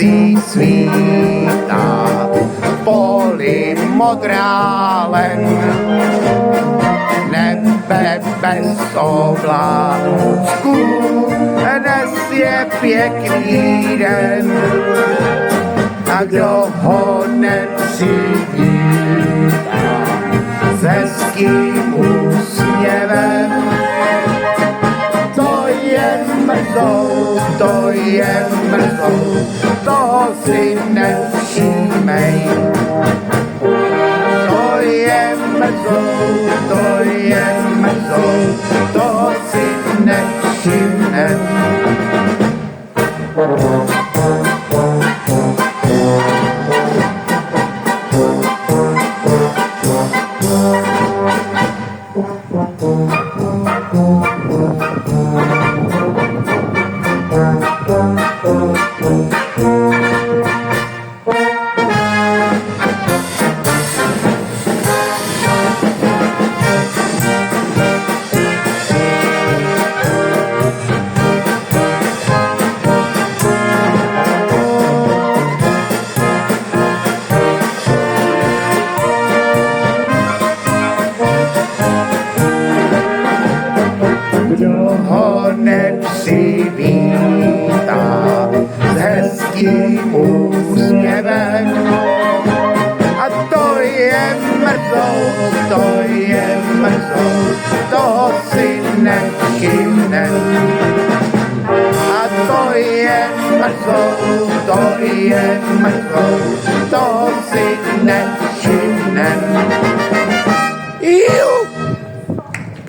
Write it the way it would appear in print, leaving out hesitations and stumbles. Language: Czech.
slunci svítá, v poli modrá len, nebe bez oblátku, dnes je pěkný den. A kdo ho nepřivítá s hezkým úsměvem, to je mrzou, toho si nevšímej. To je mrzou, toho si nevšimnem. Kdo ho nepřivítá s hezkým úsměvem, a to je mrzou, toho si nevšimnem. A to je mrzou, toho si nevšimnem.